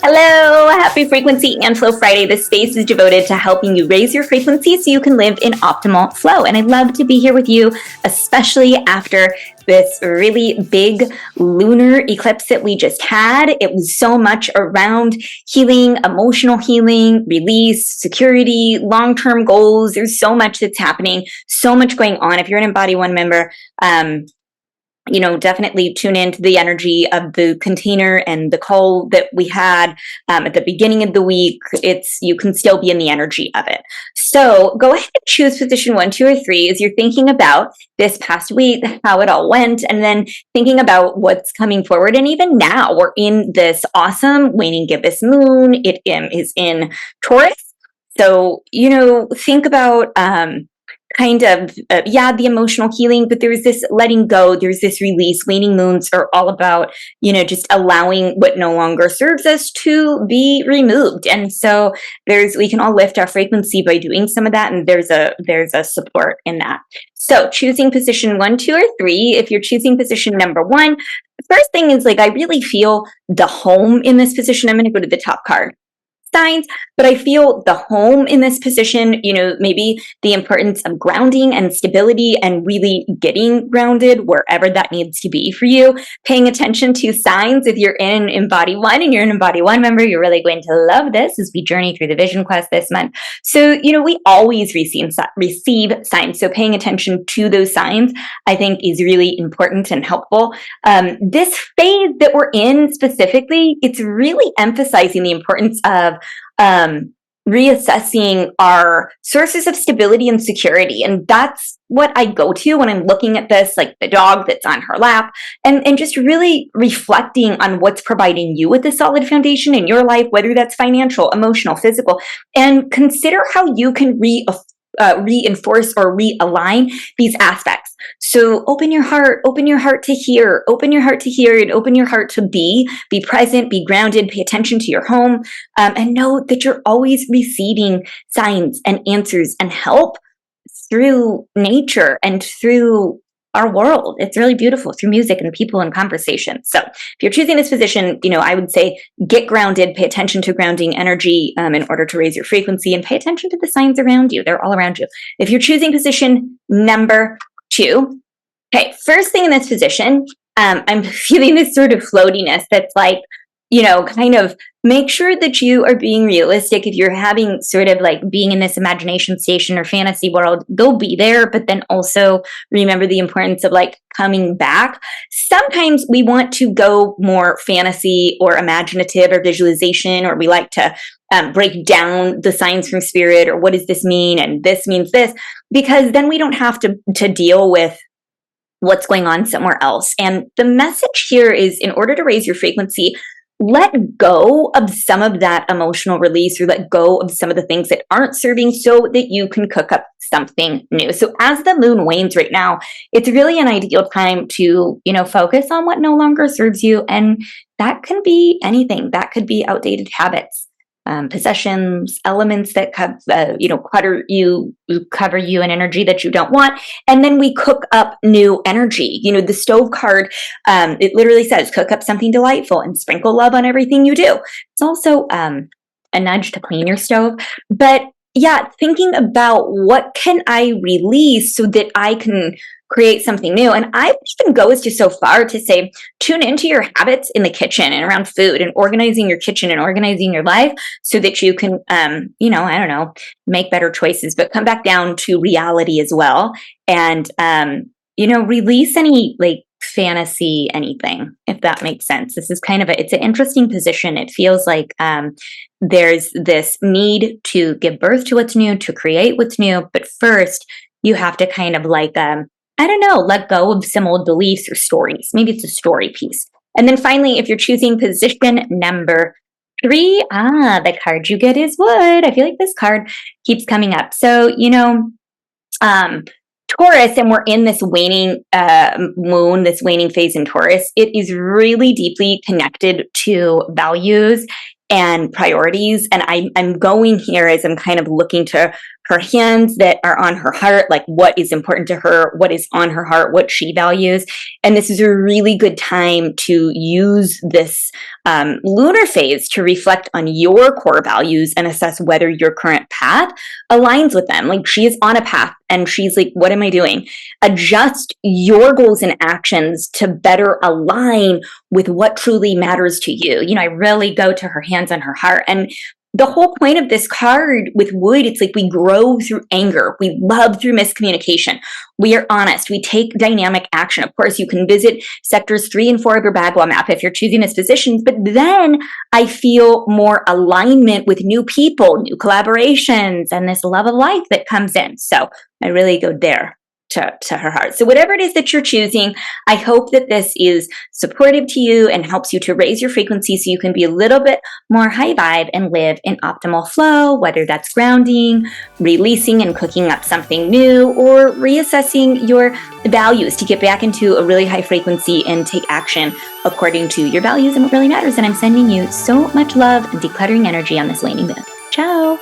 Hello, happy Frequency and Flow Friday. This space is devoted to helping you raise your frequency so you can live in optimal flow. And I'd love to be here with you, especially after this really big lunar eclipse that we just had. It was so much around healing, emotional healing, release, security, long-term goals. There's so much that's happening, so much going on. If you're an Embody One member, definitely tune into the energy of the container and the call that we had at the beginning of the week. You can still be in the energy of it. So go ahead and choose position 1, 2, or 3 as you're thinking about this past week, how it all went, and then thinking about what's coming forward. And even now, we're in this awesome waning gibbous moon. It is in Taurus. So, think about the emotional healing, but there's this letting go, there's this release. Waning moons are all about, just allowing what no longer serves us to be removed. And so we can all lift our frequency by doing some of that. And there's a support in that. So choosing position 1, 2, or 3, if you're choosing position number 1, the first thing is I really feel the home in this position. I'm going to go to the top card. Signs, but I feel the home in this position, maybe the importance of grounding and stability and really getting grounded wherever that needs to be for you. Paying attention to signs. If you're in Embody One and you're an Embody One member, you're really going to love this as we journey through the Vision Quest this month. So, we always receive signs. So paying attention to those signs, I think, is really important and helpful. This phase that we're in specifically, it's really emphasizing the importance of reassessing our sources of stability and security. And that's what I go to when I'm looking at this, like the dog that's on her lap, and just really reflecting on what's providing you with a solid foundation in your life, whether that's financial, emotional, physical, and consider how you can reinforce or realign these aspects. So open your heart to hear, and open your heart to be present, be grounded, pay attention to your home, and know that you're always receiving signs and answers and help through nature and through our world. It's really beautiful through music and people and conversation. So if you're choosing this position, I would say get grounded, pay attention to grounding energy in order to raise your frequency, and pay attention to the signs around you. They're all around you. If you're choosing position number 2, okay, first thing in this position, I'm feeling this sort of floatiness that's kind of make sure that you are being realistic. If you're having sort of being in this imagination station or fantasy world, they'll be there, but then also remember the importance of coming back. Sometimes we want to go more fantasy or imaginative or visualization, or we like to break down the signs from spirit, or what does this mean? And this means this, because then we don't have to deal with what's going on somewhere else. And the message here is, in order to raise your frequency, let go of some of that emotional release, or let go of some of the things that aren't serving, so that you can cook up something new. So as the moon wanes right now, it's really an ideal time to, focus on what no longer serves you. And that can be anything. That could be outdated habits, possessions, elements that cover you in energy that you don't want. And then we cook up new energy. The stove card, it literally says, cook up something delightful and sprinkle love on everything you do. It's also a nudge to clean your stove. But yeah, thinking about what can I release so that I can create something new. And I would even go as just so far to say, tune into your habits in the kitchen and around food, and organizing your kitchen and organizing your life so that you can, make better choices, but come back down to reality as well. And, release any fantasy, anything, if that makes sense. This is it's an interesting position. It feels like there's this need to give birth to what's new, to create what's new. But first, you have to let go of some old beliefs or stories. Maybe it's a story piece. And then finally, if you're choosing position number 3, the card you get is wood. I feel like this card keeps coming up. So, Taurus, and we're in this waning moon, this waning phase in Taurus. It is really deeply connected to values and priorities. And I'm going here as I'm kind of looking to her hands that are on her heart, like what is important to her, what is on her heart, what she values. And this is a really good time to use this lunar phase to reflect on your core values and assess whether your current path aligns with them. Like, she is on a path and she's like, what am I doing? Adjust your goals and actions to better align with what truly matters to you. You know, I really go to her hands on her heart. And the whole point of this card with wood, it's like we grow through anger. We love through miscommunication. We are honest. We take dynamic action. Of course, you can visit sectors 3 and 4 of your Bagua map if you're choosing this positions, but then I feel more alignment with new people, new collaborations, and this love of life that comes in. So I really go there to her heart. So whatever it is that you're choosing, I hope that this is supportive to you and helps you to raise your frequency so you can be a little bit more high vibe and live in optimal flow, whether that's grounding, releasing and cooking up something new, or reassessing your values to get back into a really high frequency and take action according to your values and what really matters. And I'm sending you so much love and decluttering energy on this waning moon. Ciao.